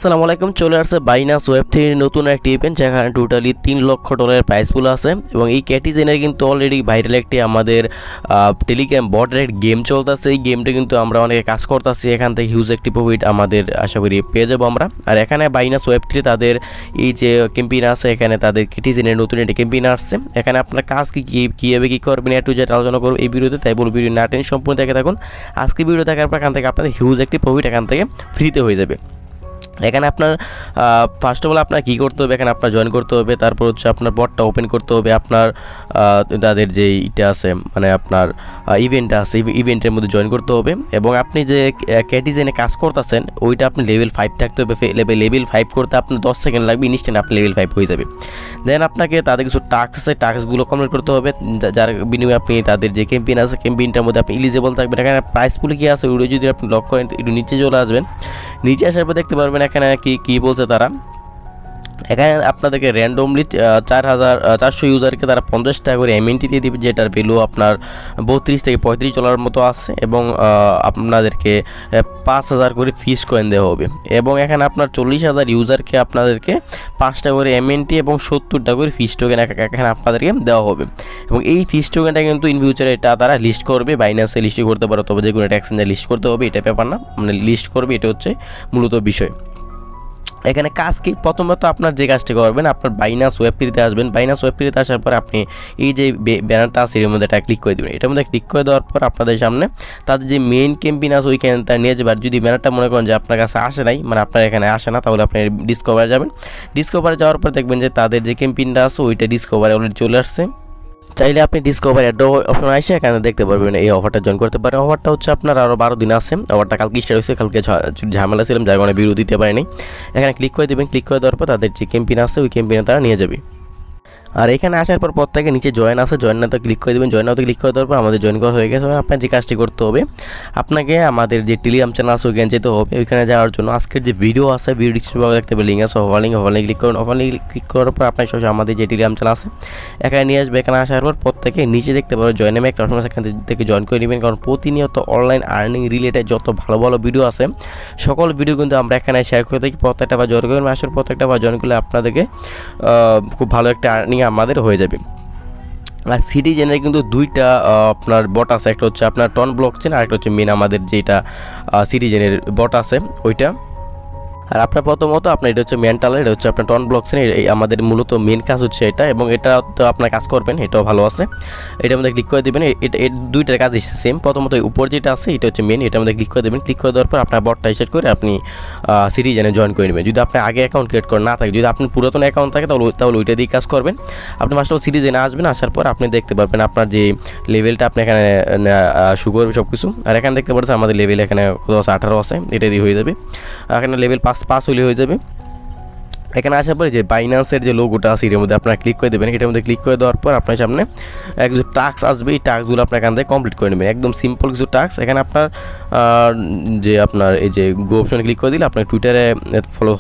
আসসালামু আলাইকুম। চলে আসছে বাইনান্স ওয়েব 3 নতুন একটি ইভেন্ট, যেখানে টোটালি $3 লক্ষ প্রাইস পুল আছে এবং এই ক্যাটিজেনের কিন্তু অলরেডি ভাইরাল একটি আমাদের টেলিগ্রাম বটের গেম চলতেছে। এই গেমটা কিন্তু আমরা অনেকে কাজ করতেছি, এখান থেকে হিউজ একটি প্রফিট আমাদের আশা করি পেয়ে যাবো আমরা। আর এখানে বাইনান্স ওয়েব 3 তাদের এই যে ক্যাম্পেইন আছে, এখানে তাদের ক্যাটিজেনের নতুন একটি ক্যাম্পেইন আসছে। এখানে আপনার কাজ কীভাবে কী করবেন টু জেড আলোচনা করবো এই ভিডিওতে, তাই বলবো ভিডিও না টেনে সম্পূর্ণ দেখে থাকুন। আজকে ভিডিও দেখার পর এখান থেকে আপনাদের হিউজ একটি প্রফিট এখান থেকে ফ্রিতে হয়ে যাবে। এখানে আপনার ফার্স্ট অফ অল আপনার কী করতে হবে, এখানে আপনার জয়েন করতে হবে, তারপর হচ্ছে আপনার বটটা ওপেন করতে হবে, আপনার তাদের যে ইটা আছে মানে আপনার ইভেন্ট আছে, ইভেন্টের মধ্যে জয়েন করতে হবে এবং আপনি যে ক্যাটিজেনে কাজ করতেছেন ওইটা আপনি লেভেল 5 থাকতে হবে। লেভেল 5 করতে আপনার 10 সেকেন্ড লাগবে, ইনস্ট্যান্ট আপনি লেভেল 5 হয়ে যাবে। দেন আপনাকে তাদের কিছু টাস্ক আছে, টাস্কগুলো কমপ্লিট করতে হবে, যার বিনিময়ে আপনি তাদের যে ক্যাম্পেইন আছে ক্যাম্পেইনটার মধ্যে আপনি এলিজিবল থাকবেন। এখানে প্রাইস পুলে কী আছে ওইটা যদি আপনি লক করেন একটু নিচে চলে আসবেন, নিচে আসার পর দেখতে পারবেন এখানে কি বলছে তারা। এখানে আপনাদেরকে র্যান্ডমলি 4,400 ইউজারকে তারা 50 টাকা করে এমএনটি দিয়ে দেবে, যেটার ভ্যালু আপনার 32 থেকে 35 ডলার মতো আছে এবং আপনাদেরকে 5,000 করে ফিস কয়েন দেওয়া হবে এবং এখানে আপনার 40,000 ইউজারকে আপনাদেরকে 5 টাকা করে এমএনটি এবং 70 টাকা করে ফিস টোকেন এখানে আপনাদেরকে দেওয়া হবে এবং এই ফিস টোকেনটা কিন্তু ইন ফিউচারে এটা তারা লিস্ট করবে, বাইন্যান্সে লিস্ট করতে পারে, তবে যে কোনো একটা এক্সচেঞ্জে লিস্ট করতে হবে, এটা ব্যাপার না, মানে লিস্ট করবে, এটা হচ্ছে মূলত বিষয়। এখানে কাজ কি, প্রথমত আপনার যে কাজটি করবেন আপনার বাইনান্স ওয়েব 3-তে আসবেন। বাইনান্স ওয়েব 3-তে আসার পর আপনি এই যে ব্যানারটা আছে এর মধ্যে এটা ক্লিক করে দেবেন। এটার মধ্যে ক্লিক করে দেওয়ার পর আপনাদের সামনে তাদের যে মেইন ক্যাম্পেইন আছে ওইখানে তারা নিয়ে যাবে। আর যদি ব্যানারটা মনে করেন যে আপনার কাছে আসে নাই, মানে আপনার এখানে আসে না, তাহলে আপনি ডিসকভারে যাবেন। ডিসকভারে যাওয়ার পর দেখবেন যে তাদের যে ক্যাম্পেইনটা আছে ওইটা ডিসকভারে অলরেডি চলে আসছে। চাইলে আপনি ডিসকভার অ্যাড অপশন আসে এখানে দেখতে পারবেন, এই অফারটা জয়েন করতে পারেন। অফারটা হচ্ছে আপনার আরও 12 দিন আছে, অফারটা কালকে স্টার্ট হয়েছে, কালকে ঝামেলা ছিলাম যার কারণে ভিডিও দিতে পারেনি। এখানে ক্লিক করে দেবেন, ক্লিক করে দেওয়ার পর তাদের যে ক্যাম্পেইন আছে ওই ক্যাম্পেইনে তারা নিয়ে যাবে। আর এখানে আসার পর থেকে নিচে জয়েন আছে, জয়েন নাতে ক্লিক করে দেবেন। জয়েন নাতে ক্লিক করে দেওয়ার পর আমাদের জয়েন করা হয়ে গেছে। আপনার যে কাজটি করতে হবে, আপনাকে আমাদের যে টেলিগ্রাম চ্যানেল আছে ওইখানে যেতে হবে। ওইখানে যাওয়ার জন্য আজকের যে ভিডিও আছে ভিডিও ডিসক্রিপশনে দেখতে পাবেন লিঙ্ক আছে, ওভার লিঙ্ক ক্লিক করুন। ওভার লিঙ্ক ক্লিক করার পর আপনার সরাসরি আমাদের যে টেলিগ্রাম চ্যানেল আছে এখানে নিয়ে আসবে। এখানে আসার পর প্রত্যেকে নিচে দেখতে পাবেন জয়েন নামে একটা অপশন আছে, এখান থেকে জয়েন করে নেবেন, কারণ প্রতিনিয়ত অনলাইন আর্নিং রিলেটেড যত ভালো ভালো ভিডিও আছে সকল ভিডিও কিন্তু আমরা এখানে শেয়ার করে থাকি। প্রত্যেকটা বার জয়েন করবেন, আসলে প্রত্যেকটা বার জয়েন করলে আপনাদেরকে খুব ভালো একটা আর্নিং আমাদের হয়ে যাবে। আর সিটিজেনের কিন্তু দুইটা আপনার বট আছে, একটা হচ্ছে আপনার টন ব্লকচেন আর একটা হচ্ছে মেন আমাদের যেটা সিটিজেনের বট আছে ওইটা। আর আপনার প্রথমত আপনার এটা হচ্ছে মেন্টাল, এটা হচ্ছে আপনার টন ব্লকচেন, এই আমাদের মূলত মেন কাজ হচ্ছে এটা এবং এটা তো আপনার কাজ করবেন, এটাও ভালো আছে। এটার মধ্যে ক্লিক করে দেবেন, এটা দুইটার কাজ সেম। প্রথমত উপর যেটা আছে এটা হচ্ছে মেন, এটার মধ্যে ক্লিক করে দেবেন। ক্লিক করে দেওয়ার পর আপনার বটটা সেট করে আপনি সিটিজেনে জয়েন করে নেবেন। যদি আপনি আগে অ্যাকাউন্ট ক্রিয়েট করে না থাকে, যদি আপনার পুরাতন অ্যাকাউন্ট থাকে তাহলে ওইটা দিয়ে কাজ করবেন। আপনি ফার্স্ট অফ অল সিটিজেনে আসবেন, আসার পর আপনি দেখতে পারবেন আপনার যে লেভেলটা আপনি এখানে শু করবে সব কিছু। আর এখানে দেখতে পাচ্ছেন আমাদের লেভেল এখানে 18 আছে, এটা দিয়ে হয়ে যাবে। এখানে লেভেল 5 হলে হয়ে যাবে। এখানে আসার পরে যে বাইন্যান্সের যে লোগোটা আছে এর মধ্যে আপনারা ক্লিক করে দেবেন। এটার মধ্যে ক্লিক করে দেওয়ার পর আপনার সামনে কিছু টাস্ক আসবে, এই টাস্কগুলো আপনার এখান থেকে কমপ্লিট করে নেবেন। একদম সিম্পল কিছু টাস্ক। এখানে আপনার যে আপনার এই যে গো অপশনে ক্লিক করে দিলে আপনার টুইটারে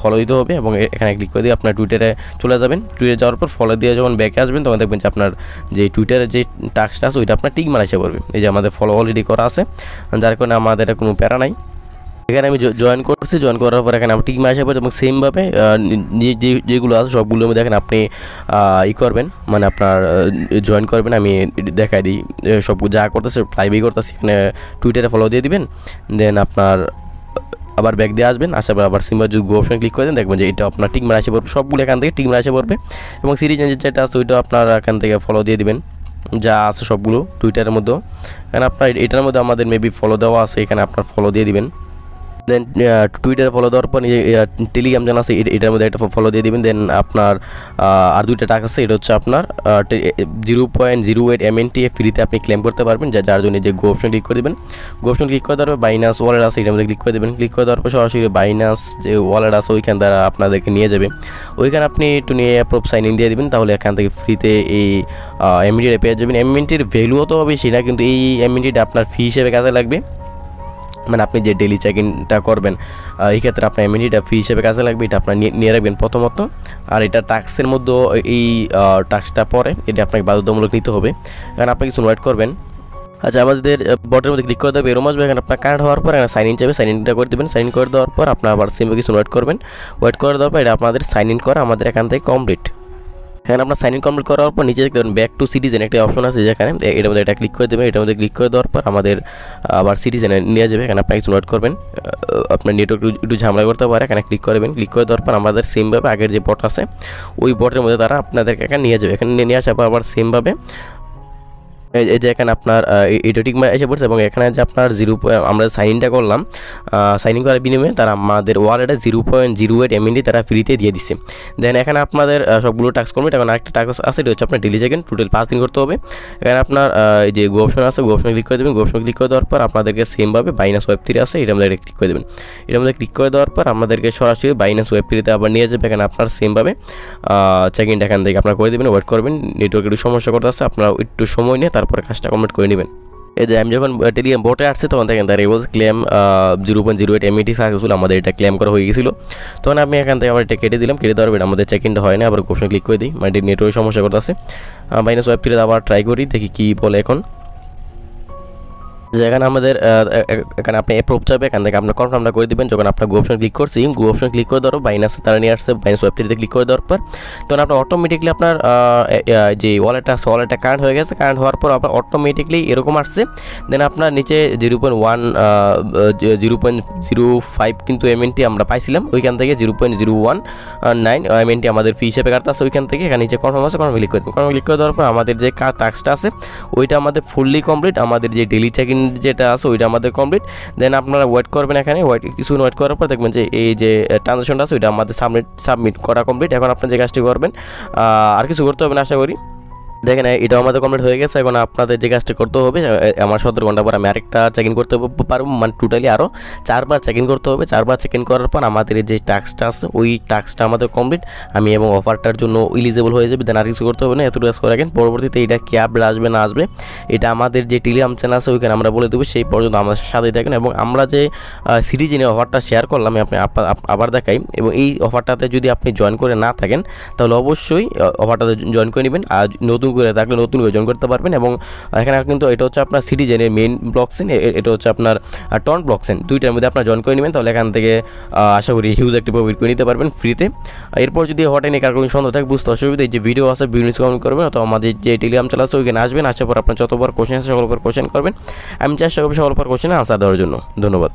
ফলো দিতে হবে এবং এখানে ক্লিক করে দিয়ে আপনার টুইটারে চলে যাবেন। টুইটারে যাওয়ার পর ফলো দিয়ে যখন ব্যাকে আসবেন তখন দেখবেন যে আপনার যে টুইটারে যে টাস্কটা আছে ওইটা আপনার টিক মারা এসে পড়বে। এই যে আমাদের ফলো অলরেডি করা আছে, যার কারণে আমাদের কোনো প্যারা নাই। এখানে আমি জয়েন করছি, জয়েন করার পর এখানে আমি টিক মারা আসবে এবং সেমভাবে যেগুলো আছে সবগুলোর মধ্যে এখানে আপনি করবেন, মানে আপনার জয়েন করবেন। আমি দেখাই দিই সব যা করতেছে, লাইভই করতেছি। এখানে টুইটারে ফলো দিয়ে দিবেন, দেন আপনার আবার ব্যাক দিয়ে আসবেন। আসার পর আবার সিম্বল যদি গো অপশন ক্লিক করে দেন দেখবেন যে এটা আপনার টিক মারা এসে পড়বে, সবগুলো এখান থেকে টিক মারা এসে পড়বে এবং সিরিজ যেটা আছে ওইটা আপনার এখান থেকে ফলো দিয়ে দিবেন, যা আছে সবগুলো টুইটারের মধ্যেও। এখানে আপনার এটার মধ্যে আমাদের মেবি ফলো দেওয়া আছে, এখানে আপনার ফলো দিয়ে দিবেন। দেন টুইটারে ফলো দেওয়ার পর টেলিগ্রাম চ্যানেল আছে এটার মধ্যে একটা ফলো দিয়ে দেবেন। দেন আপনার আর দুইটা টাকা আছে, এটা হচ্ছে আপনার 0.08 এমএনটি ফ্রিতে আপনি ক্লেম করতে পারবেন, যার জন্য যে গো অপশন ক্লিক করে দেবেন। গো অপশন ক্লিক করে দেওয়ার পর বাইনান্স ওয়ালেট আছে এটার মধ্যে ক্লিক করে দেবেন। ক্লিক করে দেওয়ার পর সরাসরি বাইনান্স যে ওয়ালেট আছে ওইখান দ্বারা আপনাদেরকে নিয়ে যাবে। ওইখানে আপনি একটু নিয়ে অ্যাপ্রুভ সাইন ইন দিয়ে দেবেন, তাহলে এখান থেকে ফ্রিতে এই এমএনটিটা পেয়ে যাবেন। এমএনটির ভ্যালুও তো বেশি না, কিন্তু এই এমএনটিটা আপনার ফি হিসেবে কাজে লাগবে, মানে আপনি যে ডেলি চেক ইনটা করবেন এই ক্ষেত্রে আপনার এমএনটিটা ফি হিসেবে কাজে লাগবে, এটা আপনার নিয়ে রাখবেন প্রথমত। আর এটা টাস্কের মধ্যে এই টাস্কটা পরে এটা আপনাকে বাধ্যতামূলক নিতে হবে। কারণ আপনি কিছু ওয়েট করবেন, আচ্ছা, আমাদের বটের মধ্যে ক্লিক করে দেবে, এরকম আসবে। এখানে আপনার কানেক্ট হওয়ার পর এখানে সাইন ইন চাইবে, সাইন ইনটা করে দেবেন। সাইন ইন করে দেওয়ার পর আপনার আবার সিম্পল কিছু ওয়েট করবেন। ওয়েট করে দেওয়ার পর এটা আপনাদের সাইন ইন করা আমাদের এখান থেকে কমপ্লিট। এখানে আপনার সাইন ইন কমপ্লিট করার পর নিচে দেখতে পাবেন ব্যাক টু সিটিজেন একটা অপশন আছে, যেখানে এটার মধ্যে এটা ক্লিক করে দেবেন। এটার মধ্যে ক্লিক করে দেওয়ার পর আমাদের আবার সিটিজেনে নিয়ে যাবে। এখানে আপনার কিছু নোট করবেন, আপনার নেটওয়ার্ক একটু ঝামেলা করতে পারে। এখানে ক্লিক করবেন, ক্লিক করে দেওয়ার পর আমাদের সেমভাবে আগের যে বট আছে ওই বটের মধ্যে তারা আপনাদেরকে এখানে নিয়ে যাবে। এখানে নিয়ে আসার পর আবার সেমভাবে এই যে এখানে আপনার এটা ঠিক এসে পড়ছে, এবং এখানে যে আপনার আমরা সাইন ইনটা করলাম, সাইন ইন করার বিনিময়ে তারা আমাদের ওয়ালেটে 0.08 MND তারা ফ্রিতে দিয়ে দিচ্ছে। দেন এখানে আপনাদের সবগুলো টাস্ক করবে। এখন আরেকটা টাস্ক আছে, এটা হচ্ছে আপনার ডেলি চেক-ইন, টোটাল 5 দিন করতে হবে। এখানে আপনার এই যে গো অপশন আছে, গো অপশনে ক্লিক করে দেবেন। গো অপশনে ক্লিক করে দেওয়ার পর আপনাদেরকে সেমভাবে বাইনান্স ওয়েব3 আছে, এটার মধ্যে ক্লিক করে দেবেন। এটার মধ্যে ক্লিক করে দেওয়ার পর আমাদেরকে সরাসরি বাইনান্স ওয়েব3তে আবার নিয়ে যাবে। এখানে আপনার সেমভাবে চেক-ইনটা এখান থেকে আপনার করে দেবেন, ওয়েট করবেন। নেটওয়ার্ক একটু সমস্যা করতে আছে, আপনারা একটু সময় নিয়ে তারপরে কাজটা কমপ্লিট করে নেবেন। এই যে আমি যখন টেলিগ্রাম বটে আসছে তখন দেখেন তার রেবলস ক্লেম 0.08 MND সাকসেসফুল, আমাদের এটা ক্লেম করা হয়ে গেছিলো। তখন আমি এখান থেকে আবার এটা কেটে দিলাম, কেটে দেওয়ার পর আমাদের চেক ইনটা হয় না, আবার অপশনে ক্লিক করে দিই, মানে নেটওয়ার্ক সমস্যা করতে আছে। বাইনান্স ওয়েব3 আবার ট্রাই করি, দেখি কী বলে এখন। যেখানে আমাদের এখানে আপনি অ্যাপ্রুভ চাইবে, এখান থেকে আপনার কনফার্মটা করে দেবেন। যখন আপনার গো অপশন ক্লিক করছি, গো অপশন ক্লিক করে দেওয়ার বাইনান্স তারা নিয়ে আসছে, বাইনান্স ওয়েব3তে ক্লিক করে দেওয়ার পর তখন আপনার অটোমেটিকলি আপনার যে ওয়ালেটটা আছে ওয়ালেটটা কারেন্ট হয়ে গেছে। কারেন্ট হওয়ার পর আপনার অটোমেটিকলি এরকম আসছে। দেন আপনার নিচে 0.05 কিন্তু MND আমরা পাইছিলাম, ওইখান থেকে 0.019 MND আমাদের ফি হিসেবে কাটতে আছে ওইখান থেকে। এখানে নিচে কনফার্ম আছে, কনফার্ম ক্লিক করে দেবেন। কনফার্ম ক্লিক করে দেওয়ার পর আমাদের যে টাস্কটা আছে ওইটা আমাদের ফুললি কমপ্লিট। আমাদের যে ডেলি চেক ইন যেটা আছে ওইটা আমাদের কমপ্লিট। দেন আপনারা ওয়েট করবেন, এখানে কিছু ওয়েট করার পর দেখবেন যে এই যে ট্রানজাকশনটা আছে ওইটা আমাদের সাবমিট করা কমপ্লিট। এখন আপনার যে কাজটি করবেন আর কিছু করতে হবে না আশা করি। দেখেন এটাও আমাদের কমপ্লিট হয়ে গেছে। এখন আপনাদের যে কাজটা করতে হবে, আমার 17 ঘন্টা পর আমি আরেকটা চেক ইন করতে পারবো, মানে টোটালি আরও 4 বার চেক ইন করতে হবে। 4 বার চেক ইন করার পর আমাদের যে টাস্কটা আছে ওই টাস্কটা আমাদের কমপ্লিট, আমি এবং অফারটার জন্য এলিজিবল হয়ে যাবে। দেন আর কিছু করতে হবে না, এতটুকু কাজ করে রাখেন। পরবর্তীতে এটা কি আপডেট আসবে না আসবে এটা আমাদের যে টেলিগ্রাম চ্যানেল আছে ওইখানে আমরা বলে দেবো, সেই পর্যন্ত আমাদের সাথেই থাকেন। এবং আমরা যে সিরিজের অফারটা শেয়ার করলাম আমি আপনি আবার দেখাই, এবং এই অফারটাতে যদি আপনি জয়েন করে না থাকেন তাহলে অবশ্যই অফারটাতে জয়েন করে নেবেন। আর নতুন করে থাকলে নতুন করে জয়েন করতে পারবেন। এবং এখানে কিন্তু এটা হচ্ছে আপনার সিটিজেনের মেইন ব্লকচেন, এটা হচ্ছে আপনার টন ব্লকচেন, দুইটার মধ্যে আপনার জয়েন করে নেবেন। তাহলে এখান থেকে আশা করি হিউজ একটা প্রফিট করে নিতে পারবেন ফ্রিতে। এরপর যদি হঠাৎ নিয়ে কার কোনো সন্দেহ থাকে, বুঝতে অসুবিধা, এই যে ভিডিও আছে ভিডিও কমেন্ট করবেন, অথবা আমাদের যে টেলিগ্রাম চ্যানেল আছে ওইখানে আসবেন। আসার পর আপনার যতবার কোশ্চেন আছে সকল উপর কোশ্চেন করবেন, আমি চেষ্টা করবো সকল উপর কোশ্চেনে আনসার দেওয়ার জন্য। ধন্যবাদ।